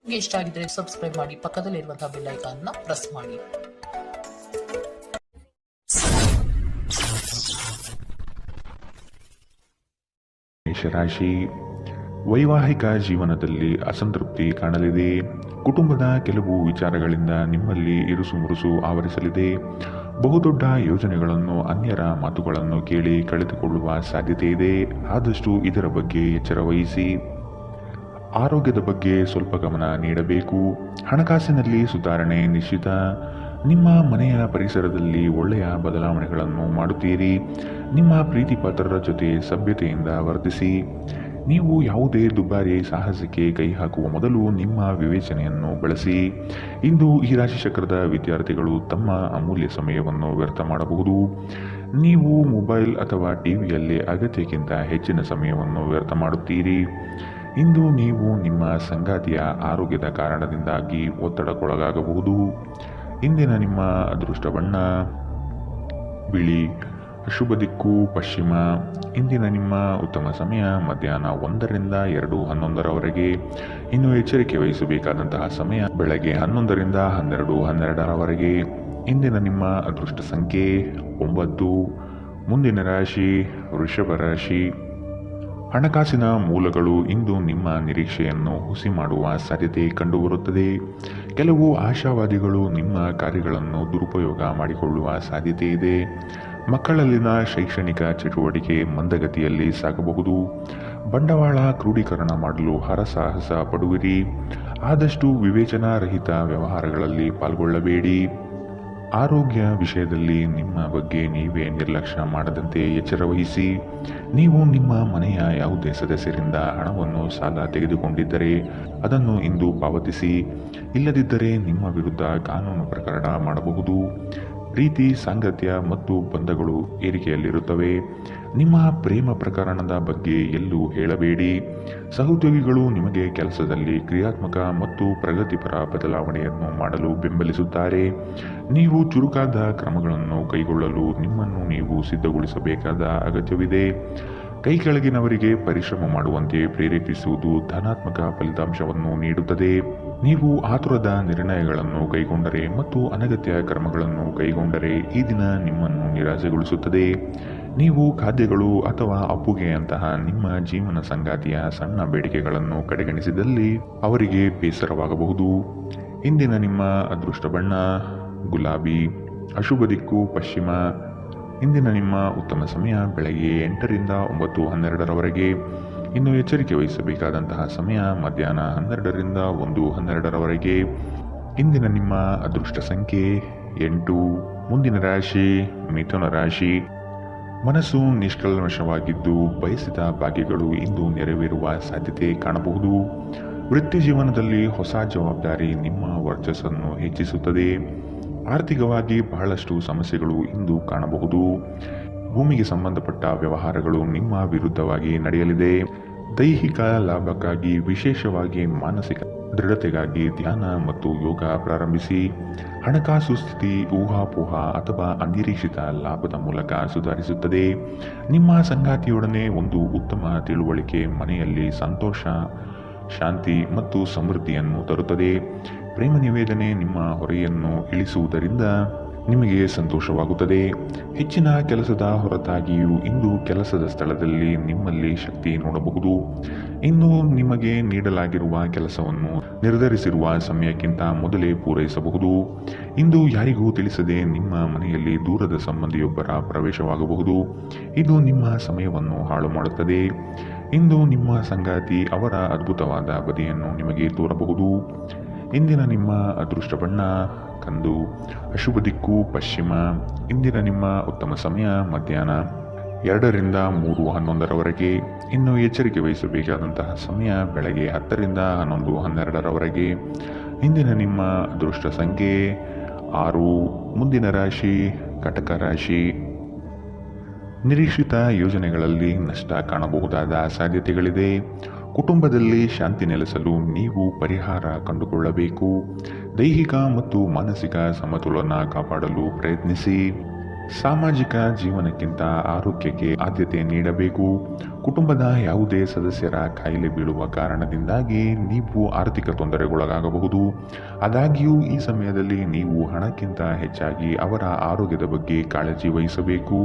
ನಿಮಗೆ ಇಷ್ಟ ಆಗಿದ್ರೆ ಸಬ್ಸ್ಕ್ರೈಬ್ ಮಾಡಿ, ಪಕ್ಕದಲ್ಲಿರುವಂತಹ ಬೆಲ್ ಐಕಾನ್ ನ ಪ್ರೆಸ್ ಮಾಡಿ. ಮೇಷರಾಶಿ, ವೈವಾಹಿಕ ಜೀವನದಲ್ಲಿ ಅಸಂತೃಪ್ತಿ ಕಾಣಲಿದೆ. ಕುಟುಂಬದ ಕೆಲವು ವಿಚಾರಗಳಿಂದ ನಿಮ್ಮಲ್ಲಿ ಇರುಸು ಮುರುಸು ಆವರಿಸಲಿದೆ. ಬಹುದೊಡ್ಡ ಯೋಜನೆಗಳನ್ನು, ಅನ್ಯರ ಮಾತುಗಳನ್ನು ಕೇಳಿ ಕಳೆದುಕೊಳ್ಳುವ ಸಾಧ್ಯತೆ ಇದೆ. ಆದಷ್ಟು ಇದರ ಬಗ್ಗೆ ಎಚ್ಚರ ವಹಿಸಿ. ಆರೋಗ್ಯದ ಬಗ್ಗೆ ಸ್ವಲ್ಪ ಗಮನ ನೀಡಬೇಕು. ಹಣಕಾಸಿನಲ್ಲಿ ಸುಧಾರಣೆ ನಿಶ್ಚಿತ. ನಿಮ್ಮ ಮನೆಯ ಪರಿಸರದಲ್ಲಿ ಒಳ್ಳೆಯ ಬದಲಾವಣೆಗಳನ್ನು ಮಾಡುತ್ತೀರಿ. ನಿಮ್ಮ ಪ್ರೀತಿ ಪಾತ್ರರ ಜೊತೆ ಸಭ್ಯತೆಯಿಂದ ವರ್ತಿಸಿ. ನೀವು ಯಾವುದೇ ದುಬಾರಿ ಸಾಹಸಕ್ಕೆ ಕೈ ಹಾಕುವ ಮೊದಲು ನಿಮ್ಮ ವಿವೇಚನೆಯನ್ನು ಬಳಸಿ. ಇಂದು ಈ ರಾಶಿ ಚಕ್ರದ ವಿದ್ಯಾರ್ಥಿಗಳು ತಮ್ಮ ಅಮೂಲ್ಯ ಸಮಯವನ್ನು ವ್ಯರ್ಥ ಮಾಡಬಹುದು. ನೀವು ಮೊಬೈಲ್ ಅಥವಾ ಟಿವಿಯಲ್ಲಿ ಅಗತ್ಯಕ್ಕಿಂತ ಹೆಚ್ಚಿನ ಸಮಯವನ್ನು ವ್ಯರ್ಥ ಮಾಡುತ್ತೀರಿ. ಇಂದು ನೀವು ನಿಮ್ಮ ಸಂಗಾತಿಯ ಆರೋಗ್ಯದ ಕಾರಣದಿಂದಾಗಿ ಒತ್ತಡಕ್ಕೊಳಗಾಗಬಹುದು. ಇಂದಿನ ನಿಮ್ಮ ಅದೃಷ್ಟ ಬಣ್ಣ ಬಿಳಿ. ಶುಭ ದಿಕ್ಕು ಪಶ್ಚಿಮ. ಇಂದಿನ ನಿಮ್ಮ ಉತ್ತಮ ಸಮಯ ಮಧ್ಯಾಹ್ನ 1ರಿಂದ 2:11ರವರೆಗೆ. ಇನ್ನು ಎಚ್ಚರಿಕೆ ವಹಿಸಬೇಕಾದಂತಹ ಸಮಯ ಬೆಳಗ್ಗೆ 11ರಿಂದ 12:12ರವರೆಗೆ. ಇಂದಿನ ನಿಮ್ಮ ಅದೃಷ್ಟ ಸಂಖ್ಯೆ 9. ಮುಂದಿನ ರಾಶಿ ವೃಷಭ ರಾಶಿ. ಹಣಕಾಸಿನ ಮೂಲಗಳು ಇಂದು ನಿಮ್ಮ ನಿರೀಕ್ಷೆಯನ್ನು ಹುಸಿ ಮಾಡುವ ಸಾಧ್ಯತೆ ಕಂಡುಬರುತ್ತದೆ. ಕೆಲವು ಆಶಾವಾದಿಗಳು ನಿಮ್ಮ ಕಾರ್ಯಗಳನ್ನು ದುರುಪಯೋಗ ಮಾಡಿಕೊಳ್ಳುವ ಸಾಧ್ಯತೆ ಇದೆ. ಮಕ್ಕಳಲ್ಲಿನ ಶೈಕ್ಷಣಿಕ ಚಟುವಟಿಕೆ ಮಂದಗತಿಯಲ್ಲಿ ಸಾಗಬಹುದು. ಬಂಡವಾಳ ಕ್ರೋಢೀಕರಣ ಮಾಡಲು ಹರಸಾಹಸ ಪಡುವಿರಿ. ಆದಷ್ಟು ವಿವೇಚನಾರಹಿತ ವ್ಯವಹಾರಗಳಲ್ಲಿ ಪಾಲ್ಗೊಳ್ಳಬೇಡಿ. ಆರೋಗ್ಯ ವಿಷಯದಲ್ಲಿ ನಿಮ್ಮ ಬಗ್ಗೆ ನೀವೇ ನಿರ್ಲಕ್ಷ್ಯ ಮಾಡದಂತೆ ಎಚ್ಚರ ವಹಿಸಿ. ನೀವು ನಿಮ್ಮ ಮನೆಯ ಯಾವುದೇ ಸದಸ್ಯರಿಂದ ಹಣವನ್ನು ಸಾಲ ತೆಗೆದುಕೊಂಡಿದ್ದರೆ ಅದನ್ನು ಇಂದು ಪಾವತಿಸಿ. ಇಲ್ಲದಿದ್ದರೆ ನಿಮ್ಮ ವಿರುದ್ಧ ಕಾನೂನು ಪ್ರಕರಣ ಮಾಡಬಹುದು. ಪ್ರೀತಿ, ಸಾಂಗತ್ಯ ಮತ್ತು ಬಂಧಗಳು ಏರಿಕೆಯಲ್ಲಿರುತ್ತವೆ. ನಿಮ್ಮ ಪ್ರೇಮ ಪ್ರಕರಣದ ಬಗ್ಗೆ ಎಲ್ಲೂ ಹೇಳಬೇಡಿ. ಸಹೋದ್ಯೋಗಿಗಳು ನಿಮಗೆ ಕೆಲಸದಲ್ಲಿ ಕ್ರಿಯಾತ್ಮಕ ಮತ್ತು ಪ್ರಗತಿಪರ ಬದಲಾವಣೆಯನ್ನು ಮಾಡಲು ಬೆಂಬಲಿಸುತ್ತಾರೆ. ನೀವು ಚುರುಕಾದ ಕ್ರಮಗಳನ್ನು ಕೈಗೊಳ್ಳಲು ನಿಮ್ಮನ್ನು ನೀವು ಸಿದ್ಧಗೊಳಿಸಬೇಕಾದ ಅಗತ್ಯವಿದೆ. ಕೈ ಕೆಳಗಿನವರಿಗೆ ಪರಿಶ್ರಮ ಮಾಡುವಂತೆ ಪ್ರೇರೇಪಿಸುವುದು ಧನಾತ್ಮಕ ಫಲಿತಾಂಶವನ್ನು ನೀಡುತ್ತದೆ. ನೀವು ಆತುರದ ನಿರ್ಣಯಗಳನ್ನು ಕೈಗೊಂಡರೆ ಮತ್ತು ಅನಗತ್ಯ ಕ್ರಮಗಳನ್ನು ಕೈಗೊಂಡರೆ ಈ ದಿನ ನಿಮ್ಮನ್ನು ನಿರಾಸೆಗೊಳಿಸುತ್ತದೆ. ನೀವು ಖಾದ್ಯಗಳು ಅಥವಾ ಅಪ್ಪುಗೆಯಂತಹ ನಿಮ್ಮ ಜೀವನ ಸಂಗಾತಿಯ ಸಣ್ಣ ಬೇಡಿಕೆಗಳನ್ನು ಕಡೆಗಣಿಸಿದಲ್ಲಿ ಅವರಿಗೆ ಬೇಸರವಾಗಬಹುದು. ಇಂದಿನ ನಿಮ್ಮ ಅದೃಷ್ಟ ಬಣ್ಣ ಗುಲಾಬಿ. ಅಶುಭ ದಿಕ್ಕು ಪಶ್ಚಿಮ. ಇಂದಿನ ನಿಮ್ಮ ಉತ್ತಮ ಸಮಯ ಬೆಳಗ್ಗೆ 8ರಿಂದ 9:12ರವರೆಗೆ. ಇನ್ನು ಎಚ್ಚರಿಕೆ ವಹಿಸಬೇಕಾದಂತಹ ಸಮಯ ಮಧ್ಯಾಹ್ನ 12ರಿಂದ 1:12ರವರೆಗೆ. ಇಂದಿನ ನಿಮ್ಮ ಅದೃಷ್ಟ ಸಂಖ್ಯೆ 8. ಮುಂದಿನ ರಾಶಿ ಮಿಥುನ ರಾಶಿ. ಮನಸ್ಸು ನಿಷ್ಕಲ್ಮಶವಾಗಿದ್ದು ಬಯಸಿದ ಭಾಗ್ಯಗಳು ಇಂದು ನೆರವೇರುವ ಸಾಧ್ಯತೆ ಕಾಣಬಹುದು. ವೃತ್ತಿ ಜೀವನದಲ್ಲಿ ಹೊಸ ಜವಾಬ್ದಾರಿ ನಿಮ್ಮ ವರ್ಚಸ್ಸನ್ನು ಹೆಚ್ಚಿಸುತ್ತದೆ. ಆರ್ಥಿಕವಾಗಿ ಬಹಳಷ್ಟು ಸಮಸ್ಯೆಗಳು ಇಂದು ಕಾಣಬಹುದು. ಭೂಮಿಗೆ ಸಂಬಂಧಪಟ್ಟ ವ್ಯವಹಾರಗಳು ನಿಮ್ಮ ವಿರುದ್ಧವಾಗಿ ನಡೆಯಲಿದೆ. ದೈಹಿಕ ಲಾಭಕ್ಕಾಗಿ, ವಿಶೇಷವಾಗಿ ಮಾನಸಿಕ ದೃಢತೆಗಾಗಿ ಧ್ಯಾನ ಮತ್ತು ಯೋಗ ಪ್ರಾರಂಭಿಸಿ. ಹಣಕಾಸು ಸ್ಥಿತಿ ಊಹಾಪೋಹ ಅಥವಾ ಅನಿರೀಕ್ಷಿತ ಲಾಭದ ಮೂಲಕ ಸುಧಾರಿಸುತ್ತದೆ. ನಿಮ್ಮ ಸಂಗಾತಿಯೊಡನೆ ಒಂದು ಉತ್ತಮ ತಿಳುವಳಿಕೆ ಮನೆಯಲ್ಲಿ ಸಂತೋಷ, ಶಾಂತಿ ಮತ್ತು ಸಮೃದ್ಧಿಯನ್ನು ತರುತ್ತದೆ. ಪ್ರೇಮ ನಿವೇದನೆ ನಿಮ್ಮ ಹೊರೆಯನ್ನು ಇಳಿಸುವುದರಿಂದ ನಿಮಗೆ ಸಂತೋಷವಾಗುತ್ತದೆ. ಹೆಚ್ಚಿನ ಕೆಲಸದ ಹೊರತಾಗಿಯೂ ಇಂದು ಕೆಲಸದ ಸ್ಥಳದಲ್ಲಿ ನಿಮ್ಮಲ್ಲಿ ಶಕ್ತಿ ನೋಡಬಹುದು. ಇನ್ನು ನಿಮಗೆ ನೀಡಲಾಗಿರುವ ಕೆಲಸವನ್ನು ನಿರ್ಧರಿಸಿರುವ ಸಮಯಕ್ಕಿಂತ ಮೊದಲೇ ಪೂರೈಸಬಹುದು. ಇಂದು ಯಾರಿಗೂ ತಿಳಿಸದೆ ನಿಮ್ಮ ಮನೆಯಲ್ಲಿ ದೂರದ ಸಂಬಂಧಿಯೊಬ್ಬರ ಪ್ರವೇಶವಾಗಬಹುದು. ಇದು ನಿಮ್ಮ ಸಮಯವನ್ನು ಹಾಳು ಮಾಡುತ್ತದೆ. ಇಂದು ನಿಮ್ಮ ಸಂಗಾತಿ ಅವರ ಅದ್ಭುತವಾದ ಬದಿಯನ್ನು ನಿಮಗೆ ತೋರಬಹುದು. ಇಂದಿನ ನಿಮ್ಮ ಅದೃಷ್ಟ ಬಣ್ಣ ಕಂದು. ಅಶುಭ ದಿಕ್ಕು ಪಶ್ಚಿಮ. ಇಂದಿನ ನಿಮ್ಮ ಉತ್ತಮ ಸಮಯ ಮಧ್ಯಾಹ್ನ 2ರಿಂದ 3:11ರವರೆಗೆ. ಇನ್ನು ಎಚ್ಚರಿಕೆ ವಹಿಸಬೇಕಾದಂತಹ ಸಮಯ ಬೆಳಗ್ಗೆ 10ರಿಂದ 11:12ರವರೆಗೆ. ಇಂದಿನ ನಿಮ್ಮ ಅದೃಷ್ಟ ಸಂಖ್ಯೆ 6. ಮುಂದಿನ ರಾಶಿ ಕಟಕ ರಾಶಿ. ನಿರೀಕ್ಷಿತ ಯೋಜನೆಗಳಲ್ಲಿ ನಷ್ಟ ಕಾಣಬಹುದಾದ ಸಾಧ್ಯತೆಗಳಿದೆ. ಕುಟುಂಬದಲ್ಲಿ ಶಾಂತಿ ನೆಲೆಸಲು ನೀವು ಪರಿಹಾರ ಕಂಡುಕೊಳ್ಳಬೇಕು. ದೈಹಿಕ ಮತ್ತು ಮಾನಸಿಕ ಸಮತೋಲನ ಕಾಪಾಡಲು ಪ್ರಯತ್ನಿಸಿ. ಸಾಮಾಜಿಕ ಜೀವನಕ್ಕಿಂತ ಆರೋಗ್ಯಕ್ಕೆ ಆದ್ಯತೆ ನೀಡಬೇಕು. ಕುಟುಂಬದ ಯಾವುದೇ ಸದಸ್ಯರ ಕಾಯಿಲೆ ಬೀಳುವ ಕಾರಣದಿಂದಾಗಿ ನೀವು ಆರ್ಥಿಕ ತೊಂದರೆಗೊಳಗಾಗಬಹುದು. ಆದಾಗ್ಯೂ ಈ ಸಮಯದಲ್ಲಿ ನೀವು ಹಣಕ್ಕಿಂತ ಹೆಚ್ಚಾಗಿ ಅವರ ಆರೋಗ್ಯದ ಬಗ್ಗೆ ಕಾಳಜಿ ವಹಿಸಬೇಕು.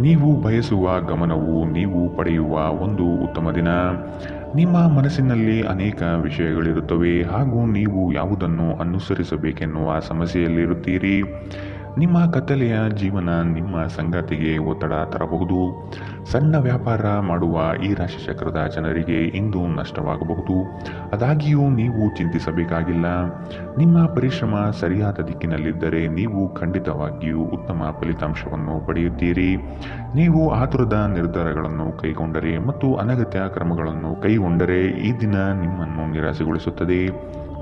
ನೀವು ಬಯಸುವ ಗಮನವು ನೀವು ಪಡೆಯುವ ಒಂದು ಉತ್ತಮ ದಿನ. ನಿಮ್ಮ ಮನಸ್ಸಿನಲ್ಲಿ ಅನೇಕ ವಿಷಯಗಳಿರುತ್ತವೆ ಹಾಗೂ ನೀವು ಯಾವುದನ್ನು ಅನುಸರಿಸಬೇಕೆನ್ನುವ ಸಮಸ್ಯೆಯಲ್ಲಿರುತ್ತೀರಿ. ನಿಮ್ಮ ಕತ್ತಲೆಯ ಜೀವನ ನಿಮ್ಮ ಸಂಗಾತಿಗೆ ಒತ್ತಡ ತರಬಹುದು. ಸಣ್ಣ ವ್ಯಾಪಾರ ಮಾಡುವ ಈ ರಾಶಿಚಕ್ರದ ಜನರಿಗೆ ಇಂದು ನಷ್ಟವಾಗಬಹುದು. ಆದಾಗ್ಯೂ ನೀವು ಚಿಂತಿಸಬೇಕಾಗಿಲ್ಲ. ನಿಮ್ಮ ಪರಿಶ್ರಮ ಸರಿಯಾದ ದಿಕ್ಕಿನಲ್ಲಿದ್ದರೆ ನೀವು ಖಂಡಿತವಾಗಿಯೂ ಉತ್ತಮ ಫಲಿತಾಂಶವನ್ನು ಪಡೆಯುತ್ತೀರಿ. ನೀವು ಆತುರದ ನಿರ್ಧಾರಗಳನ್ನು ಕೈಗೊಂಡರೆ ಮತ್ತು ಅನಗತ್ಯ ಕ್ರಮಗಳನ್ನು ಕೈಗೊಂಡರೆ ಈ ದಿನ ನಿಮ್ಮನ್ನು ನಿರಾಸೆಗೊಳಿಸುತ್ತದೆ.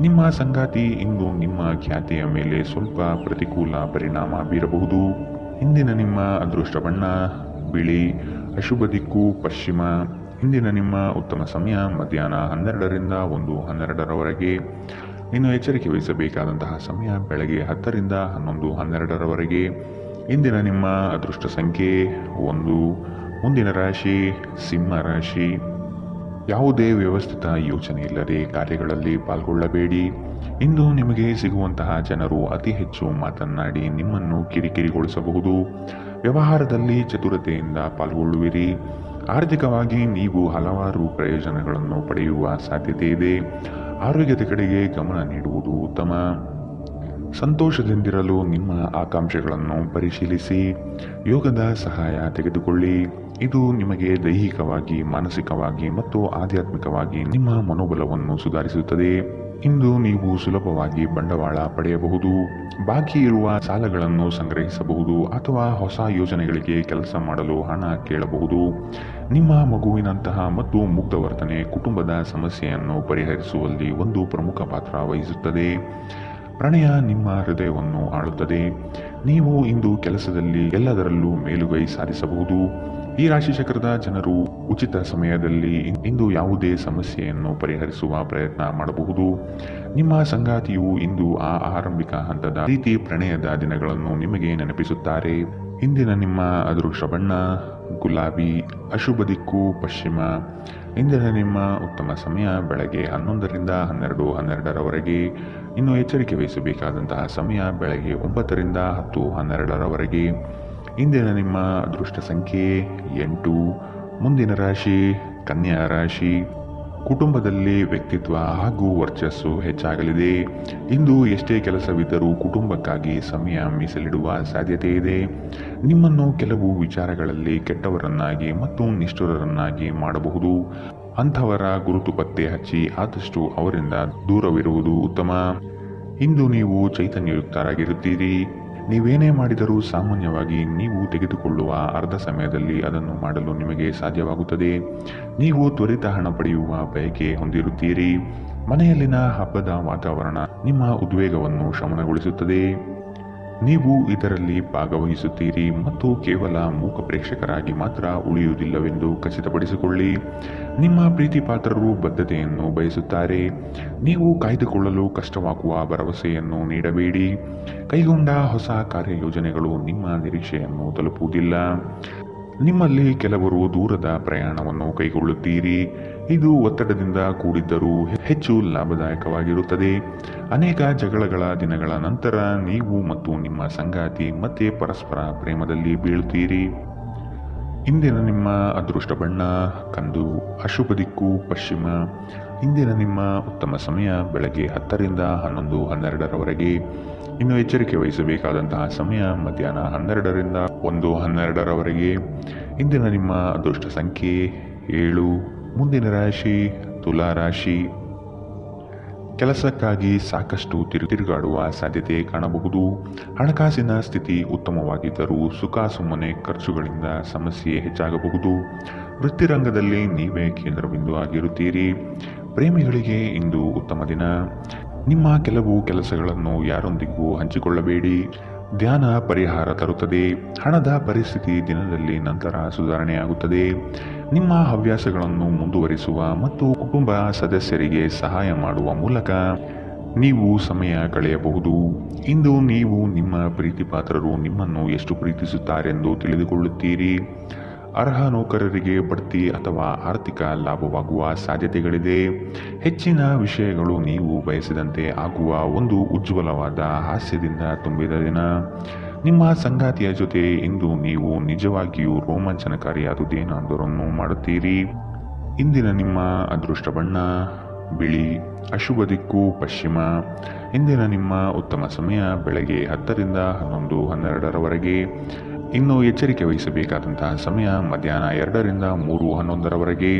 ನಿಮ್ಮ ಸಂಗಾತಿ ಇಂದು ನಿಮ್ಮ ಖ್ಯಾತಿಯ ಮೇಲೆ ಸ್ವಲ್ಪ ಪ್ರತಿಕೂಲ ಪರಿಣಾಮ ಬೀರಬಹುದು. ಇಂದಿನ ನಿಮ್ಮ ಅದೃಷ್ಟ ಬಣ್ಣ ಬಿಳಿ, ಅಶುಭ ದಿಕ್ಕು ಪಶ್ಚಿಮ. ಇಂದಿನ ನಿಮ್ಮ ಉತ್ತಮ ಸಮಯ ಮಧ್ಯಾಹ್ನ 12ರಿಂದ 1:12ರವರೆಗೆ. ಇನ್ನು ಎಚ್ಚರಿಕೆ ವಹಿಸಬೇಕಾದಂತಹ ಸಮಯ ಬೆಳಗ್ಗೆ 10ರಿಂದ 11:12ರವರೆಗೆ. ಇಂದಿನ ನಿಮ್ಮ ಅದೃಷ್ಟ ಸಂಖ್ಯೆ 1. ಮುಂದಿನ ರಾಶಿ ಸಿಂಹ ರಾಶಿ. ಯಾವುದೇ ವ್ಯವಸ್ಥಿತ ಯೋಚನೆ ಇಲ್ಲದೆ ಕಾರ್ಯಗಳಲ್ಲಿ ಪಾಲ್ಗೊಳ್ಳಬೇಡಿ. ಇಂದು ನಿಮಗೆ ಸಿಗುವಂತಹ ಜನರು ಅತಿ ಹೆಚ್ಚು ಮಾತನಾಡಿ ನಿಮ್ಮನ್ನು ಕಿರಿಕಿರಿಗೊಳಿಸಬಹುದು. ವ್ಯವಹಾರದಲ್ಲಿ ಚತುರತೆಯಿಂದ ಪಾಲ್ಗೊಳ್ಳುವಿರಿ. ಆರ್ಥಿಕವಾಗಿ ನೀವು ಹಲವಾರು ಪ್ರಯೋಜನಗಳನ್ನು ಪಡೆಯುವ ಸಾಧ್ಯತೆ ಇದೆ. ಆರೋಗ್ಯದ ಕಡೆಗೆ ಗಮನ ನೀಡುವುದು ಉತ್ತಮ. ಸಂತೋಷದಿಂದಿರಲು ನಿಮ್ಮ ಆಕಾಂಕ್ಷೆಗಳನ್ನು ಪರಿಶೀಲಿಸಿ ಯೋಗದ ಸಹಾಯ ತೆಗೆದುಕೊಳ್ಳಿ. ಇದು ನಿಮಗೆ ದೈಹಿಕವಾಗಿ, ಮಾನಸಿಕವಾಗಿ ಮತ್ತು ಆಧ್ಯಾತ್ಮಿಕವಾಗಿ ನಿಮ್ಮ ಮನೋಬಲವನ್ನು ಸುಧಾರಿಸುತ್ತದೆ. ಇಂದು ನೀವು ಸುಲಭವಾಗಿ ಬಂಡವಾಳ ಪಡೆಯಬಹುದು. ಬಾಕಿ ಇರುವ ಸಾಲಗಳನ್ನು ಸಂಗ್ರಹಿಸಬಹುದು ಅಥವಾ ಹೊಸ ಯೋಜನೆಗಳಿಗೆ ಕೆಲಸ ಮಾಡಲು ಹಣ ಕೇಳಬಹುದು. ನಿಮ್ಮ ಮಗುವಿನಂತಹ ಮತ್ತು ಮುಗ್ಧ ವರ್ತನೆ ಕುಟುಂಬದ ಸಮಸ್ಯೆಯನ್ನು ಪರಿಹರಿಸುವಲ್ಲಿ ಒಂದು ಪ್ರಮುಖ ಪಾತ್ರ ವಹಿಸುತ್ತದೆ. ಪ್ರಣಯ ನಿಮ್ಮ ಹೃದಯವನ್ನು ಆಳುತ್ತದೆ. ನೀವು ಇಂದು ಕೆಲಸದಲ್ಲಿ ಎಲ್ಲದರಲ್ಲೂ ಮೇಲುಗೈ ಸಾಧಿಸಬಹುದು. ಈ ರಾಶಿಚಕ್ರದ ಜನರು ಉಚಿತ ಸಮಯದಲ್ಲಿ ಇಂದು ಯಾವುದೇ ಸಮಸ್ಯೆಯನ್ನು ಪರಿಹರಿಸುವ ಪ್ರಯತ್ನ ಮಾಡಬಹುದು. ನಿಮ್ಮ ಸಂಗಾತಿಯು ಇಂದು ಆ ಆರಂಭಿಕ ಹಂತದ ರೀತಿ ಪ್ರಣಯದ ದಿನಗಳನ್ನು ನಿಮಗೆ ನೆನಪಿಸುತ್ತಾರೆ. ಇಂದಿನ ನಿಮ್ಮ ಅದೃಷ್ಟ ಬಣ್ಣ ಗುಲಾಬಿ, ಅಶುಭ ದಿಕ್ಕು ಪಶ್ಚಿಮ. ಇಂದಿನ ನಿಮ್ಮ ಉತ್ತಮ ಸಮಯ ಬೆಳಗ್ಗೆ 11ರಿಂದ 12:12ರವರೆಗೆ. ಇನ್ನು ಎಚ್ಚರಿಕೆ ವಹಿಸಬೇಕಾದಂತಹ ಸಮಯ ಬೆಳಗ್ಗೆ 9ರಿಂದ 10:12ರವರೆಗೆ. ಇಂದಿನ ನಿಮ್ಮ ಅದೃಷ್ಟ ಸಂಖ್ಯೆ 8. ಮುಂದಿನ ರಾಶಿ ಕನ್ಯಾ ರಾಶಿ. ಕುಟುಂಬದಲ್ಲಿ ವ್ಯಕ್ತಿತ್ವ ಹಾಗೂ ವರ್ಚಸ್ಸು ಹೆಚ್ಚಾಗಲಿದೆ. ಇಂದು ಎಷ್ಟೇ ಕೆಲಸವಿದ್ದರೂ ಕುಟುಂಬಕ್ಕಾಗಿ ಸಮಯ ಮೀಸಲಿಡುವ ಸಾಧ್ಯತೆ ಇದೆ. ನಿಮ್ಮನ್ನು ಕೆಲವು ವಿಚಾರಗಳಲ್ಲಿ ಕೆಟ್ಟವರನ್ನಾಗಿ ಮತ್ತು ನಿಷ್ಠುರರನ್ನಾಗಿ ಮಾಡಬಹುದು. ಅಂಥವರ ಗುರುತು ಪತ್ತೆ ಹಚ್ಚಿ ಆದಷ್ಟು ಅವರಿಂದ ದೂರವಿರುವುದು ಉತ್ತಮ. ಇಂದು ನೀವು ಚೈತನ್ಯಯುಕ್ತರಾಗಿರುತ್ತೀರಿ. ನೀವೇನೇ ಮಾಡಿದರೂ ಸಾಮಾನ್ಯವಾಗಿ ನೀವು ತೆಗೆದುಕೊಳ್ಳುವ ಅರ್ಧ ಸಮಯದಲ್ಲಿ ಅದನ್ನು ಮಾಡಲು ನಿಮಗೆ ಸಾಧ್ಯವಾಗುತ್ತದೆ. ನೀವು ತ್ವರಿತ ಹಣ ಪಡೆಯುವ ಬಯಕೆ ಹೊಂದಿರುತ್ತೀರಿ. ಮನೆಯಲ್ಲಿನ ಹಬ್ಬದ ವಾತಾವರಣ ನಿಮ್ಮ ಉದ್ವೇಗವನ್ನು ಶಮನಗೊಳಿಸುತ್ತದೆ. ನೀವು ಇದರಲ್ಲಿ ಭಾಗವಹಿಸುತ್ತೀರಿ ಮತ್ತು ಕೇವಲ ಮೂಕ ಪ್ರೇಕ್ಷಕರಾಗಿ ಮಾತ್ರ ಉಳಿಯುವುದಿಲ್ಲವೆಂದು ಖಚಿತಪಡಿಸಿಕೊಳ್ಳಿ. ನಿಮ್ಮ ಪ್ರೀತಿ ಪಾತ್ರರು ಬದ್ಧತೆಯನ್ನು ಬಯಸುತ್ತಾರೆ. ನೀವು ಕಾಯ್ದುಕೊಳ್ಳಲು ಕಷ್ಟವಾಗುವ ಭರವಸೆಯನ್ನು ನೀಡಬೇಡಿ. ಕೈಗೊಂಡ ಹೊಸ ಕಾರ್ಯಯೋಜನೆಗಳು ನಿಮ್ಮ ನಿರೀಕ್ಷೆಯನ್ನು ತಲುಪುವುದಿಲ್ಲ. ನಿಮ್ಮಲ್ಲಿ ಕೆಲವರು ದೂರದ ಪ್ರಯಾಣವನ್ನು ಕೈಗೊಳ್ಳುತ್ತೀರಿ. ಇದು ಒತ್ತಡದಿಂದ ಕೂಡಿದ್ದರೂ ಹೆಚ್ಚು ಲಾಭದಾಯಕವಾಗಿರುತ್ತದೆ. ಅನೇಕ ಜಗಳಗಳ ದಿನಗಳ ನಂತರ ನೀವು ಮತ್ತು ನಿಮ್ಮ ಸಂಗಾತಿ ಮತ್ತೆ ಪರಸ್ಪರ ಪ್ರೇಮದಲ್ಲಿ ಬೀಳುತ್ತೀರಿ. ಇಂದಿನ ನಿಮ್ಮ ಅದೃಷ್ಟ ಬಣ್ಣ ಕಂದು, ಅಶುಭ ದಿಕ್ಕು ಪಶ್ಚಿಮ. ಇಂದಿನ ನಿಮ್ಮ ಉತ್ತಮ ಸಮಯ ಬೆಳಗ್ಗೆ 10ರಿಂದ 11:12ರವರೆಗೆ. ಇನ್ನು ಎಚ್ಚರಿಕೆ ವಹಿಸಬೇಕಾದಂತಹ ಸಮಯ ಮಧ್ಯಾಹ್ನ 12ರಿಂದ 1:12ರವರೆಗೆ. ಇಂದಿನ ನಿಮ್ಮ ಅದೃಷ್ಟ ಸಂಖ್ಯೆ 7. ಮುಂದಿನ ರಾಶಿ ತುಲಾ ರಾಶಿ. ಕೆಲಸಕ್ಕಾಗಿ ಸಾಕಷ್ಟು ತಿರುಗಾಡುವ ಸಾಧ್ಯತೆ ಕಾಣಬಹುದು. ಹಣಕಾಸಿನ ಸ್ಥಿತಿ ಉತ್ತಮವಾಗಿದ್ದರೂ ಸುಖ ಸುಮ್ಮನೆ ಖರ್ಚುಗಳಿಂದ ಸಮಸ್ಯೆ ಹೆಚ್ಚಾಗಬಹುದು. ವೃತ್ತಿರಂಗದಲ್ಲಿ ನೀವೇ ಕೇಂದ್ರಬಿಂದು ಆಗಿರುತ್ತೀರಿ. ಪ್ರೇಮಿಗಳಿಗೆ ಇಂದು ಉತ್ತಮ ದಿನ. ನಿಮ್ಮ ಕೆಲವು ಕೆಲಸಗಳನ್ನು ಯಾರೊಂದಿಗೂ ಹಂಚಿಕೊಳ್ಳಬೇಡಿ. ಧ್ಯಾನ ಪರಿಹಾರ ತರುತ್ತದೆ. ಹಣದ ಪರಿಸ್ಥಿತಿ ದಿನದಲ್ಲಿ ನಂತರ ಸುಧಾರಣೆಯಾಗುತ್ತದೆ. ನಿಮ್ಮ ಹವ್ಯಾಸಗಳನ್ನು ಮುಂದುವರಿಸುವ ಮತ್ತು ಕುಟುಂಬ ಸದಸ್ಯರಿಗೆ ಸಹಾಯ ಮಾಡುವ ಮೂಲಕ ನೀವು ಸಮಯ ಕಳೆಯಬಹುದು. ಇಂದು ನೀವು ನಿಮ್ಮ ಪ್ರೀತಿಪಾತ್ರರು ನಿಮ್ಮನ್ನು ಎಷ್ಟು ಪ್ರೀತಿಸುತ್ತಾರೆಂದು ತಿಳಿದುಕೊಳ್ಳುತ್ತೀರಿ. ಅರ್ಹ ನೌಕರರಿಗೆ ಬಡ್ತಿ ಅಥವಾ ಆರ್ಥಿಕ ಲಾಭವಾಗುವ ಸಾಧ್ಯತೆಗಳಿದೆ. ಹೆಚ್ಚಿನ ವಿಷಯಗಳು ನೀವು ಬಯಸಿದಂತೆ ಆಗುವ ಒಂದು ಉಜ್ವಲವಾದ ಹಾಸ್ಯದಿಂದ ತುಂಬಿದ ದಿನ. ನಿಮ್ಮ ಸಂಗಾತಿಯ ಜೊತೆ ಇಂದು ನೀವು ನಿಜವಾಗಿಯೂ ರೋಮಾಂಚನಕಾರಿಯಾದುದೇನಾದರನ್ನು ಮಾಡುತ್ತೀರಿ. ಇಂದಿನ ನಿಮ್ಮ ಅದೃಷ್ಟ ಬಣ್ಣ ಬಿಳಿ, ಅಶುಭ ದಿಕ್ಕು ಪಶ್ಚಿಮ. ಇಂದಿನ ನಿಮ್ಮ ಉತ್ತಮ ಸಮಯ ಬೆಳಗ್ಗೆ 10 ರಿಂದ 11, 12ರವರೆಗೆ. ಇನ್ನು ಎಚ್ಚರಿಕೆ ವಹಿಸಬೇಕಾದಂತಹ ಸಮಯ ಮಧ್ಯಾಹ್ನ 2 ರಿಂದ 3, 11ರವರೆಗೆ.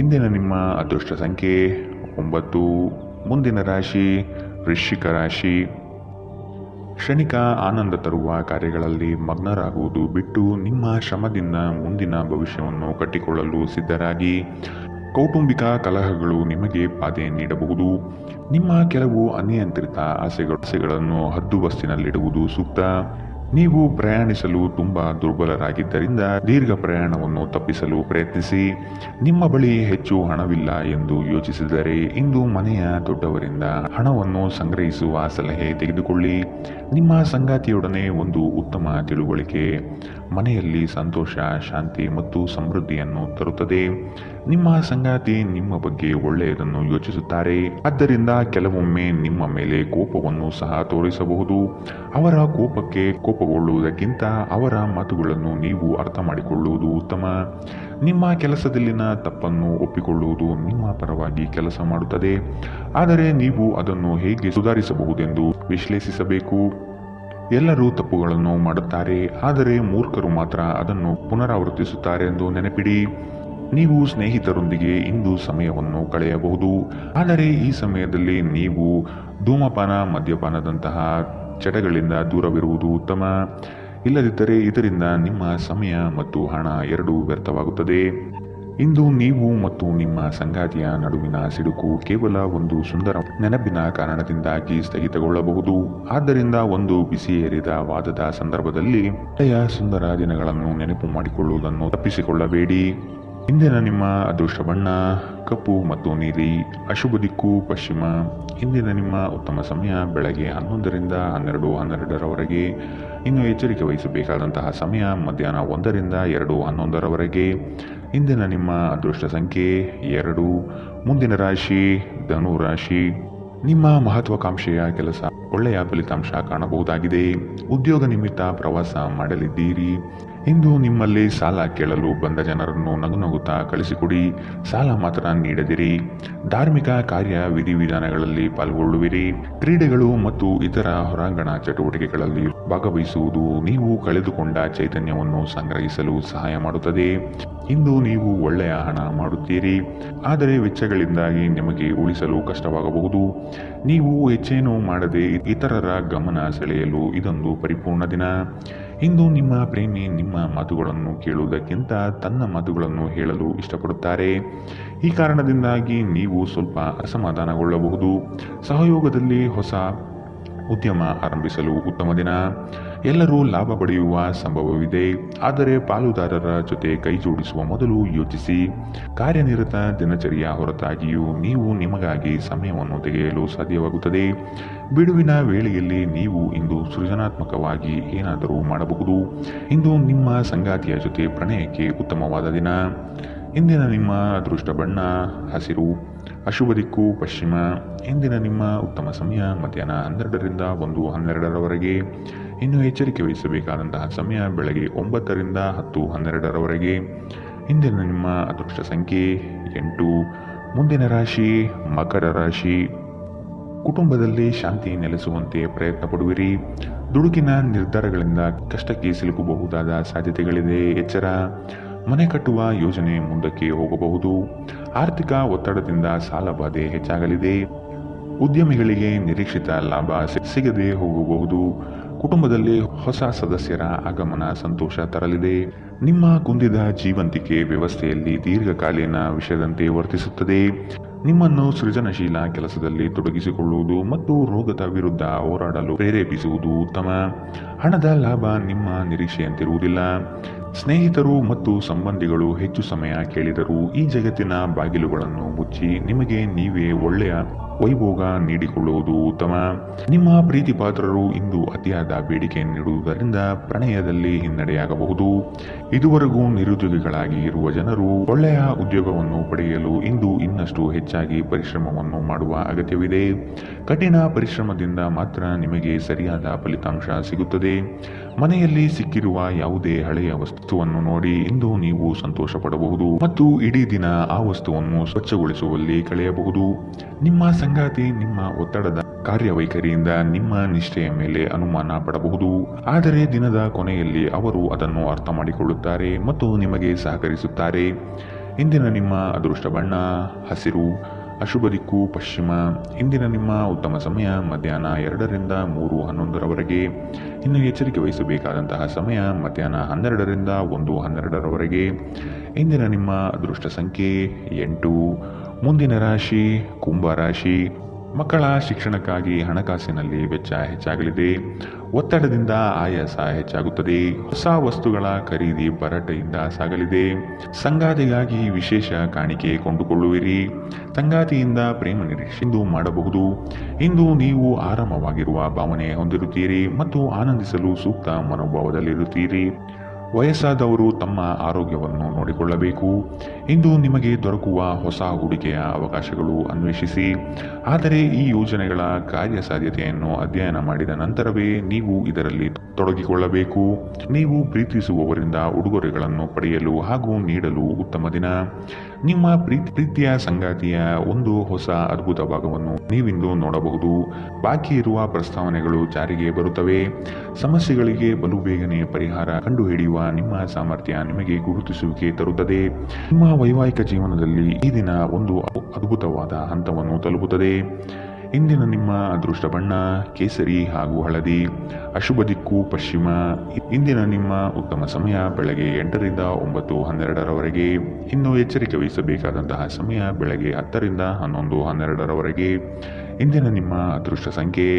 ಇಂದಿನ ನಿಮ್ಮ ಅದೃಷ್ಟ ಸಂಖ್ಯೆ 9. ಮುಂದಿನ ರಾಶಿ ವೃಶ್ಚಿಕ ರಾಶಿ. ಕ್ಷಣಿಕ ಆನಂದ ತರುವ ಕಾರ್ಯಗಳಲ್ಲಿ ಮಗ್ನರಾಗುವುದು ಬಿಟ್ಟು ನಿಮ್ಮ ಶ್ರಮದಿಂದ ಮುಂದಿನ ಭವಿಷ್ಯವನ್ನು ಕಟ್ಟಿಕೊಳ್ಳಲು ಸಿದ್ಧರಾಗಿ. ಕೌಟುಂಬಿಕ ಕಲಹಗಳು ನಿಮಗೆ ಬಾಧೆ ನೀಡಬಹುದು. ನಿಮ್ಮ ಕೆಲವು ಅನಿಯಂತ್ರಿತ ಆಸೆಗಳನ್ನು ಹದ್ದುಬಸ್ತಿನಲ್ಲಿಡುವುದು ಸೂಕ್ತ. ನೀವು ಪ್ರಯಾಣಿಸಲು ತುಂಬಾ ದುರ್ಬಲರಾಗಿದ್ದರಿಂದ ದೀರ್ಘ ಪ್ರಯಾಣವನ್ನು ತಪ್ಪಿಸಲು ಪ್ರಯತ್ನಿಸಿ. ನಿಮ್ಮ ಬಳಿ ಹೆಚ್ಚು ಹಣವಿಲ್ಲ ಎಂದು ಯೋಚಿಸಿದರೆ ಇಂದು ಮನೆಯ ದೊಡ್ಡವರಿಂದ ಹಣವನ್ನು ಸಂಗ್ರಹಿಸುವ ಸಲಹೆ ತೆಗೆದುಕೊಳ್ಳಿ. ನಿಮ್ಮ ಸಂಗಾತಿಯೊಡನೆ ಒಂದು ಉತ್ತಮ ತಿಳುವಳಿಕೆ ಮನೆಯಲ್ಲಿ ಸಂತೋಷ, ಶಾಂತಿ ಮತ್ತು ಸಮೃದ್ಧಿಯನ್ನು ತರುತ್ತದೆ. ನಿಮ್ಮ ಸಂಗಾತಿ ನಿಮ್ಮ ಬಗ್ಗೆ ಒಳ್ಳೆಯದನ್ನು ಯೋಚಿಸುತ್ತಾರೆ. ಆದ್ದರಿಂದ ಕೆಲವೊಮ್ಮೆ ನಿಮ್ಮ ಮೇಲೆ ಕೋಪವನ್ನು ಸಹ ತೋರಿಸಬಹುದು. ಅವರ ಕೋಪಕ್ಕೆ ಕೋಪಗೊಳ್ಳುವುದಕ್ಕಿಂತ ಅವರ ಮಾತುಗಳನ್ನು ನೀವು ಅರ್ಥ ಮಾಡಿಕೊಳ್ಳುವುದು ಉತ್ತಮ. ನಿಮ್ಮ ಕೆಲಸದಲ್ಲಿನ ತಪ್ಪನ್ನು ಒಪ್ಪಿಕೊಳ್ಳುವುದು ನಿಮ್ಮ ಪರವಾಗಿ ಕೆಲಸ ಮಾಡುತ್ತದೆ. ಆದರೆ ನೀವು ಅದನ್ನು ಹೇಗೆ ಸುಧಾರಿಸಬಹುದೆಂದು ವಿಶ್ಲೇಷಿಸಬೇಕು. ಎಲ್ಲರೂ ತಪ್ಪುಗಳನ್ನು ಮಾಡುತ್ತಾರೆ, ಆದರೆ ಮೂರ್ಖರು ಮಾತ್ರ ಅದನ್ನು ಪುನರಾವರ್ತಿಸುತ್ತಾರೆ ಎಂದು ನೆನಪಿಡಿ. ನೀವು ಸ್ನೇಹಿತರೊಂದಿಗೆ ಇಂದು ಸಮಯವನ್ನು ಕಳೆಯಬಹುದು, ಆದರೆ ಈ ಸಮಯದಲ್ಲಿ ನೀವು ಧೂಮಪಾನ, ಮದ್ಯಪಾನದಂತಹ ಚಟಗಳಿಂದ ದೂರವಿರುವುದು ಉತ್ತಮ. ಇಲ್ಲದಿದ್ದರೆ ಇದರಿಂದ ನಿಮ್ಮ ಸಮಯ ಮತ್ತು ಹಣ ಎರಡೂ ವ್ಯರ್ಥವಾಗುತ್ತದೆ. ಇಂದು ನೀವು ಮತ್ತು ನಿಮ್ಮ ಸಂಗಾತಿಯ ನಡುವಿನ ಸಿಡುಕು ಕೇವಲ ಒಂದು ಸುಂದರ ನೆನಪಿನ ಕಾರಣದಿಂದಾಗಿ ಸ್ಥಗಿತಗೊಳ್ಳಬಹುದು. ಆದ್ದರಿಂದ ಒಂದು ಬಿಸಿಯೇರಿದ ವಾದದ ಸಂದರ್ಭದಲ್ಲಿ ಹಳೆಯ ಸುಂದರ ದಿನಗಳನ್ನು ನೆನಪು ಮಾಡಿಕೊಳ್ಳುವುದನ್ನು ತಪ್ಪಿಸಿಕೊಳ್ಳಬೇಡಿ. ಇಂದಿನ ನಿಮ್ಮ ಅದೃಷ್ಟ ಬಣ್ಣ ಕಪ್ಪು ಮತ್ತು ನೀಲಿ, ಅಶುಭ ದಿಕ್ಕು ಪಶ್ಚಿಮ. ಇಂದಿನ ನಿಮ್ಮ ಉತ್ತಮ ಸಮಯ ಬೆಳಗ್ಗೆ 11 ರಿಂದ 12, 12ರವರೆಗೆ. ಇನ್ನು ಎಚ್ಚರಿಕೆ ವಹಿಸಬೇಕಾದಂತಹ ಸಮಯ ಮಧ್ಯಾಹ್ನ 1 ರಿಂದ 2, 11ರವರೆಗೆ. ಇಂದಿನ ನಿಮ್ಮ ಅದೃಷ್ಟ ಸಂಖ್ಯೆ 2. ಮುಂದಿನ ರಾಶಿ ಧನು ರಾಶಿ. ನಿಮ್ಮ ಮಹತ್ವಾಕಾಂಕ್ಷೆಯ ಕೆಲಸ ಒಳ್ಳೆಯ ಫಲಿತಾಂಶ ಕಾಣಬಹುದಾಗಿದೆ. ಉದ್ಯೋಗ ನಿಮಿತ್ತ ಪ್ರವಾಸ ಮಾಡಲಿದ್ದೀರಿ. ಇಂದು ನಿಮ್ಮಲ್ಲಿ ಸಾಲ ಕೇಳಲು ಬಂದ ಜನರನ್ನು ನಗುನಗುತ್ತಾ ಕಳಿಸಿಕೊಡಿ. ಸಾಲ ಮಾತ್ರ ನೀಡದಿರಿ. ಧಾರ್ಮಿಕ ಕಾರ್ಯ ವಿಧಿವಿಧಾನಗಳಲ್ಲಿ ಪಾಲ್ಗೊಳ್ಳುವಿರಿ. ಕ್ರೀಡೆಗಳು ಮತ್ತು ಇತರ ಹೊರಾಂಗಣ ಚಟುವಟಿಕೆಗಳಲ್ಲಿ ಭಾಗವಹಿಸುವುದು ನೀವು ಕಳೆದುಕೊಂಡ ಚೈತನ್ಯವನ್ನು ಸಂಗ್ರಹಿಸಲು ಸಹಾಯ ಮಾಡುತ್ತದೆ. ಇಂದು ನೀವು ಒಳ್ಳೆಯ ಹಣ ಮಾಡುತ್ತೀರಿ, ಆದರೆ ವೆಚ್ಚಗಳಿಂದಾಗಿ ನಿಮಗೆ ಉಳಿಸಲು ಕಷ್ಟವಾಗಬಹುದು. ನೀವು ಹೆಚ್ಚೇನೂ ಮಾಡದೆ ಇತರರ ಗಮನ ಸೆಳೆಯಲು ಇದೊಂದು ಪರಿಪೂರ್ಣ ದಿನ. ಇಂದು ನಿಮ್ಮ ಪ್ರೇಮಿ ನಿಮ್ಮ ಮಾತುಗಳನ್ನು ಕೇಳುವುದಕ್ಕಿಂತ ತನ್ನ ಮಾತುಗಳನ್ನು ಹೇಳಲು ಇಷ್ಟಪಡುತ್ತಾರೆ. ಈ ಕಾರಣದಿಂದಾಗಿ ನೀವು ಸ್ವಲ್ಪ ಅಸಮಾಧಾನಗೊಳ್ಳಬಹುದು. ಸಹಯೋಗದಲ್ಲಿ ಹೊಸ ಉದ್ಯಮ ಆರಂಭಿಸಲು ಉತ್ತಮ ದಿನ. ಎಲ್ಲರೂ ಲಾಭ ಪಡೆಯುವ ಸಂಭವವಿದೆ, ಆದರೆ ಪಾಲುದಾರರ ಜೊತೆ ಕೈ ಜೋಡಿಸುವ ಮೊದಲು ಯೋಚಿಸಿ. ಕಾರ್ಯನಿರತ ದಿನಚರಿಯ ಹೊರತಾಗಿಯೂ ನೀವು ನಿಮಗಾಗಿ ಸಮಯವನ್ನು ತೆಗೆಯಲು ಸಾಧ್ಯವಾಗುತ್ತದೆ. ಬಿಡುವಿನ ವೇಳೆಯಲ್ಲಿ ನೀವು ಇಂದು ಸೃಜನಾತ್ಮಕವಾಗಿ ಏನಾದರೂ ಮಾಡಬಹುದು. ಇಂದು ನಿಮ್ಮ ಸಂಗಾತಿಯ ಜೊತೆ ಪ್ರಣಯಕ್ಕೆ ಉತ್ತಮವಾದ ದಿನ. ಇಂದಿನ ನಿಮ್ಮ ಅದೃಷ್ಟ ಬಣ್ಣ ಹಸಿರು, ಅಶುಭ ದಿಕ್ಕು ಪಶ್ಚಿಮ. ಇಂದಿನ ನಿಮ್ಮ ಉತ್ತಮ ಸಮಯ ಮಧ್ಯಾಹ್ನ 12 ರಿಂದ 1, 12ರವರೆಗೆ. ಇನ್ನು ಎಚ್ಚರಿಕೆ ವಹಿಸಬೇಕಾದಂತಹ ಸಮಯ ಬೆಳಗ್ಗೆ 9 ರಿಂದ 10, 12ರವರೆಗೆ. ಇಂದಿನ ನಿಮ್ಮ ಅದೃಷ್ಟ ಸಂಖ್ಯೆ 8. ಮುಂದಿನ ರಾಶಿ ಮಕರ ರಾಶಿ. ಕುಟುಂಬದಲ್ಲಿ ಶಾಂತಿ ನೆಲೆಸುವಂತೆ ಪ್ರಯತ್ನ ಪಡುವಿರಿ. ದುಡುಕಿನ ನಿರ್ಧಾರಗಳಿಂದ ಕಷ್ಟಕ್ಕೆ ಸಿಲುಕಬಹುದಾದ ಸಾಧ್ಯತೆಗಳಿದೆ, ಎಚ್ಚರ. ಮನೆ ಕಟ್ಟುವ ಯೋಜನೆ ಮುಂದಕ್ಕೆ ಹೋಗಬಹುದು. ಆರ್ಥಿಕ ಒತ್ತಡದಿಂದ ಸಾಲ ಬಾಧೆ ಹೆಚ್ಚಾಗಲಿದೆ. ಉದ್ಯಮಿಗಳಿಗೆ ನಿರೀಕ್ಷಿತ ಲಾಭ ಸಿಗದೆ ಹೋಗಬಹುದು. ಕುಟುಂಬದಲ್ಲಿ ಹೊಸ ಸದಸ್ಯರ ಆಗಮನ ಸಂತೋಷ ತರಲಿದೆ. ನಿಮ್ಮ ಕುಂದಿದ ಜೀವಂತಿಕೆ ವ್ಯವಸ್ಥೆಯಲ್ಲಿ ದೀರ್ಘಕಾಲೀನ ವಿಷಯದಂತೆ ವರ್ತಿಸುತ್ತದೆ. ನಿಮ್ಮನ್ನು ಸೃಜನಶೀಲ ಕೆಲಸದಲ್ಲಿ ತೊಡಗಿಸಿಕೊಳ್ಳುವುದು ಮತ್ತು ರೋಗದ ವಿರುದ್ಧ ಹೋರಾಡಲು ಪ್ರೇರೇಪಿಸುವುದು ಉತ್ತಮ. ಹಣದ ಲಾಭ ನಿಮ್ಮ ನಿರೀಕ್ಷೆಯಂತಿರುವುದಿಲ್ಲ. ಸ್ನೇಹಿತರು ಮತ್ತು ಸಂಬಂಧಿಗಳು ಹೆಚ್ಚು ಸಮಯ ಕೇಳಿದರೂ ಈ ಜಗತ್ತಿನ ಬಾಗಿಲುಗಳನ್ನು ಮುಚ್ಚಿ ನಿಮಗೆ ನೀವೇ ಒಳ್ಳೆಯ ವೈಭೋಗ ನೀಡಿಕೊಳ್ಳುವುದು ಉತ್ತಮ. ನಿಮ್ಮ ಪ್ರೀತಿ ಪಾತ್ರರು ಇಂದು ಅತಿಯಾದ ಬೇಡಿಕೆ ನೀಡುವುದರಿಂದ ಪ್ರಣಯದಲ್ಲಿ ಹಿನ್ನಡೆಯಾಗಬಹುದು. ಇದುವರೆಗೂ ನಿರುದ್ಯೋಗಿಗಳಾಗಿ ಇರುವ ಜನರು ಒಳ್ಳೆಯ ಉದ್ಯೋಗವನ್ನು ಪಡೆಯಲು ಇಂದು ಇನ್ನಷ್ಟು ಹೆಚ್ಚಾಗಿ ಪರಿಶ್ರಮವನ್ನು ಮಾಡುವ ಅಗತ್ಯವಿದೆ. ಕಠಿಣ ಪರಿಶ್ರಮದಿಂದ ಮಾತ್ರ ನಿಮಗೆ ಸರಿಯಾದ ಫಲಿತಾಂಶ ಸಿಗುತ್ತದೆ. ಮನೆಯಲ್ಲಿ ಸಿಕ್ಕಿರುವ ಯಾವುದೇ ಹಳೆಯ ವಸ್ತುವನ್ನು ನೋಡಿ ಇಂದು ನೀವು ಸಂತೋಷ ಪಡಬಹುದು ಮತ್ತು ಇಡೀ ದಿನ ಆ ವಸ್ತುವನ್ನು ಸ್ವಚ್ಛಗೊಳಿಸುವಲ್ಲಿ ಕಳೆಯಬಹುದು. ನಿಮ್ಮ ಸಂಗಾತಿ ನಿಮ್ಮ ಒತ್ತಡದ ಕಾರ್ಯವೈಖರಿಯಿಂದ ನಿಮ್ಮ ನಿಷ್ಠೆಯ ಮೇಲೆ ಅನುಮಾನ ಪಡಬಹುದು, ಆದರೆ ದಿನದ ಕೊನೆಯಲ್ಲಿ ಅವರು ಅದನ್ನು ಅರ್ಥ ಮಾಡಿಕೊಳ್ಳುತ್ತಾರೆ ಮತ್ತು ನಿಮಗೆ ಸಹಕರಿಸುತ್ತಾರೆ. ಇಂದಿನ ನಿಮ್ಮ ಅದೃಷ್ಟ ಬಣ್ಣ ಹಸಿರು, ಅಶುಭ ದಿಕ್ಕು ಪಶ್ಚಿಮ. ಇಂದಿನ ನಿಮ್ಮ ಉತ್ತಮ ಸಮಯ ಮಧ್ಯಾಹ್ನ 2ರಿಂದ 3:11ರವರೆಗೆ. ಇನ್ನು ಎಚ್ಚರಿಕೆ ವಹಿಸಬೇಕಾದಂತಹ ಸಮಯ ಮಧ್ಯಾಹ್ನ 12ರಿಂದ 1:12ರವರೆಗೆ. ಇಂದಿನ ನಿಮ್ಮ ಅದೃಷ್ಟ ಸಂಖ್ಯೆ 8. ಮುಂದಿನ ರಾಶಿ ಕುಂಭ ರಾಶಿ. ಮಕ್ಕಳ ಶಿಕ್ಷಣಕ್ಕಾಗಿ ಹಣಕಾಸಿನಲ್ಲಿ ವೆಚ್ಚ ಹೆಚ್ಚಾಗಲಿದೆ. ಒತ್ತಡದಿಂದ ಆಯಾಸ ಹೆಚ್ಚಾಗುತ್ತದೆ. ಹೊಸ ವಸ್ತುಗಳ ಖರೀದಿ ಭರಾಟೆಯಿಂದ ಸಾಗಲಿದೆ. ಸಂಗಾತಿಗಾಗಿ ವಿಶೇಷ ಕಾಣಿಕೆ ಕೊಂಡುಕೊಳ್ಳುವಿರಿ. ಸಂಗಾತಿಯಿಂದ ಪ್ರೇಮ ನಿರೀಕ್ಷೆ ಇಂದು ಮಾಡಬಹುದು. ಇಂದು ನೀವು ಆರಾಮವಾಗಿರುವ ಭಾವನೆ ಹೊಂದಿರುತ್ತೀರಿ ಮತ್ತು ಆನಂದಿಸಲು ಸೂಕ್ತ ಮನೋಭಾವದಲ್ಲಿರುತ್ತೀರಿ. ವಯಸ್ಸಾದವರು ತಮ್ಮ ಆರೋಗ್ಯವನ್ನು ನೋಡಿಕೊಳ್ಳಬೇಕು. ಇಂದು ನಿಮಗೆ ದೊರಕುವ ಹೊಸ ಹೂಡಿಕೆಯ ಅವಕಾಶಗಳು ಅನ್ವೇಷಿಸಿ, ಆದರೆ ಈ ಯೋಜನೆಗಳ ಕಾರ್ಯಸಾಧ್ಯತೆಯನ್ನು ಅಧ್ಯಯನ ಮಾಡಿದ ನಂತರವೇ ನೀವು ಇದರಲ್ಲಿ ತೊಡಗಿಕೊಳ್ಳಬೇಕು. ನೀವು ಪ್ರೀತಿಸುವವರಿಂದ ಉಡುಗೊರೆಗಳನ್ನು ಪಡೆಯಲು ಹಾಗೂ ನೀಡಲು ಉತ್ತಮ ದಿನ. ನಿಮ್ಮ ಪ್ರೀತಿಯ ಸಂಗಾತಿಯ ಒಂದು ಹೊಸ ಅದ್ಭುತ ಭಾಗವನ್ನು ನೀವಿಂದು ನೋಡಬಹುದು. ಬಾಕಿ ಇರುವ ಪ್ರಸ್ತಾವನೆಗಳು ಜಾರಿಗೆ ಬರುತ್ತವೆ. ಸಮಸ್ಯೆಗಳಿಗೆ ಬಲು ಬೇಗನೆ ಪರಿಹಾರ ಕಂಡುಹಿಡಿಯುವ ನಿಮ್ಮ ಸಾಮರ್ಥ್ಯ ನಿಮಗೆ ಗುರುತಿಸುವಿಕೆ ತರುತ್ತದೆ. ನಿಮ್ಮ ವೈವಾಹಿಕ ಜೀವನದಲ್ಲಿ ಈ ದಿನ ಒಂದು ಅದ್ಭುತವಾದ ಹಂತವನ್ನು ತಲುಪುತ್ತದೆ. ಇಂದಿನ ನಿಮ್ಮ ಅದೃಷ್ಟ ಬಣ್ಣ ಕೇಸರಿ ಹಾಗೂ ಹಳದಿ, ಅಶುಭ ದಿಕ್ಕು ಪಶ್ಚಿಮ. ಇಂದಿನ ನಿಮ್ಮ ಉತ್ತಮ ಸಮಯ ಬೆಳಗ್ಗೆ 8ರಿಂದ 9:12ರವರೆಗೆ. ಇನ್ನು ಎಚ್ಚರಿಕೆ ವಹಿಸಬೇಕಾದಂತಹ ಸಮಯ ಬೆಳಗ್ಗೆ 10ರಿಂದ 11:12ರವರೆಗೆ. ಇಂದಿನ ನಿಮ್ಮ ಅದೃಷ್ಟ ಸಂಖ್ಯೆ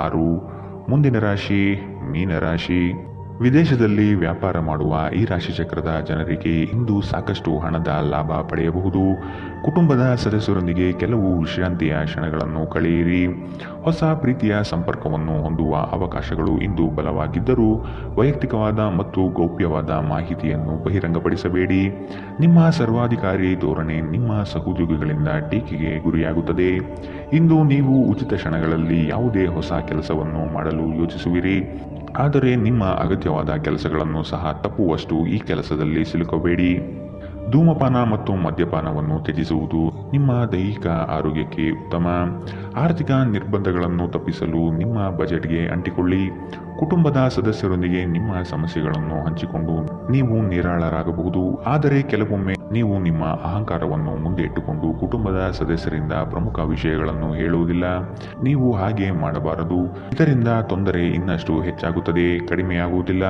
6. ಮುಂದಿನ ರಾಶಿ ಮೀನರಾಶಿ. ವಿದೇಶದಲ್ಲಿ ವ್ಯಾಪಾರ ಮಾಡುವ ಈ ರಾಶಿ ಚಕ್ರದ ಜನರಿಗೆ ಇಂದು ಸಾಕಷ್ಟು ಹಣದ ಲಾಭ ಪಡೆಯಬಹುದು. ಕುಟುಂಬದ ಸದಸ್ಯರೊಂದಿಗೆ ಕೆಲವು ವಿಶ್ರಾಂತಿಯ ಕ್ಷಣಗಳನ್ನು ಕಳೆಯಿರಿ. ಹೊಸ ಪ್ರೀತಿಯ ಸಂಪರ್ಕವನ್ನು ಹೊಂದುವ ಅವಕಾಶಗಳು ಇಂದು ಬಲವಾಗಿದ್ದರೂ ವೈಯಕ್ತಿಕವಾದ ಮತ್ತು ಗೌಪ್ಯವಾದ ಮಾಹಿತಿಯನ್ನು ಬಹಿರಂಗಪಡಿಸಬೇಡಿ. ನಿಮ್ಮ ಸರ್ವಾಧಿಕಾರಿ ಧೋರಣೆ ನಿಮ್ಮ ಸಹೋದ್ಯೋಗಿಗಳಿಂದ ಟೀಕೆಗೆ ಗುರಿಯಾಗುತ್ತದೆ. ಇಂದು ನೀವು ಉಚಿತ ಕ್ಷಣಗಳಲ್ಲಿ ಯಾವುದೇ ಹೊಸ ಕೆಲಸವನ್ನು ಮಾಡಲು ಯೋಚಿಸುವಿರಿ, ಆದರೆ ನಿಮ್ಮ ಅಗತ್ಯವಾದ ಕೆಲಸಗಳನ್ನು ಸಹ ತಪ್ಪುವಷ್ಟು ಈ ಕೆಲಸದಲ್ಲಿ ಸಿಲುಕಬೇಡಿ. ಧೂಮಪಾನ ಮತ್ತು ಮದ್ಯಪಾನವನ್ನು ತ್ಯಜಿಸುವುದು ನಿಮ್ಮ ದೈಹಿಕ ಆರೋಗ್ಯಕ್ಕೆ ಉತ್ತಮ. ಆರ್ಥಿಕ ನಿರ್ಬಂಧಗಳನ್ನು ತಪ್ಪಿಸಲು ನಿಮ್ಮ ಬಜೆಟ್ಗೆ ಅಂಟಿಕೊಳ್ಳಿ. ಕುಟುಂಬದ ಸದಸ್ಯರೊಂದಿಗೆ ನಿಮ್ಮ ಸಮಸ್ಯೆಗಳನ್ನು ಹಂಚಿಕೊಂಡು ನೀವು ನಿರಾಳರಾಗಬಹುದು, ಆದರೆ ಕೆಲವೊಮ್ಮೆ ನೀವು ನಿಮ್ಮ ಅಹಂಕಾರವನ್ನು ಮುಂದೆ ಇಟ್ಟುಕೊಂಡು ಕುಟುಂಬದ ಸದಸ್ಯರಿಂದ ಪ್ರಮುಖ ವಿಷಯಗಳನ್ನು ಹೇಳುವುದಿಲ್ಲ. ನೀವು ಹಾಗೆ ಮಾಡಬಾರದು. ಇದರಿಂದ ತೊಂದರೆ ಇನ್ನಷ್ಟು ಹೆಚ್ಚಾಗುತ್ತದೆ, ಕಡಿಮೆಯಾಗುವುದಿಲ್ಲ.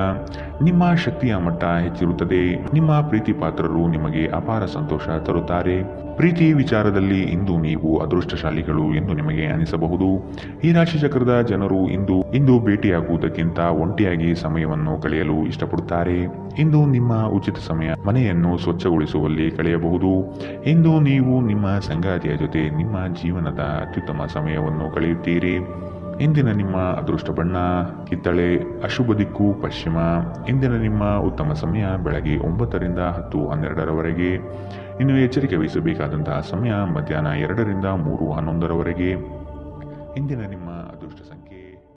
ನಿಮ್ಮ ಶಕ್ತಿಯ ಮಟ್ಟ ಹೆಚ್ಚಿರುತ್ತದೆ. ನಿಮ್ಮ ಪ್ರೀತಿ ಪಾತ್ರರು ನಿಮಗೆ ಅಪಾರ ಸಂತೋಷ ತರುತ್ತಾರೆ. ಪ್ರೀತಿ ವಿಚಾರದಲ್ಲಿ ಇಂದು ನೀವು ಅದೃಷ್ಟಶಾಲಿಗಳು ಎಂದು ನಿಮಗೆ ಅನಿಸಬಹುದು. ಈ ರಾಶಿ ಚಕ್ರದ ಜನರು ಇಂದು ಭೇಟಿಯಾಗುವುದಕ್ಕಿಂತ ಒಂಟಿಯಾಗಿ ಸಮಯವನ್ನು ಕಳೆಯಲು ಇಷ್ಟಪಡುತ್ತಾರೆ. ಇಂದು ನಿಮ್ಮ ಉಚಿತ ಸಮಯ ಮನೆಯನ್ನು ಸ್ವಚ್ಛಗೊಳಿಸುವಲ್ಲಿ ಕಳೆಯಬಹುದು. ಇಂದು ನೀವು ನಿಮ್ಮ ಸಂಗಾತಿಯ ಜೊತೆ ನಿಮ್ಮ ಜೀವನದ ಅತ್ಯುತ್ತಮ ಸಮಯವನ್ನು ಕಳೆಯುತ್ತೀರಿ. ಇಂದಿನ ನಿಮ್ಮ ಅದೃಷ್ಟ ಬಣ್ಣ ಕಿತ್ತಳೆ, ಅಶುಭ ದಿಕ್ಕು ಪಶ್ಚಿಮ. ಇಂದಿನ ನಿಮ್ಮ ಉತ್ತಮ ಸಮಯ ಬೆಳಗ್ಗೆ 9ರಿಂದ 10:12ರವರೆಗೆ. ಇನ್ನು ಎಚ್ಚರಿಕೆ ವಹಿಸಬೇಕಾದಂತಹ ಸಮಯ ಮಧ್ಯಾಹ್ನ 2ರಿಂದ 3:11ರವರೆಗೆ. ಇಂದಿನ ನಿಮ್ಮ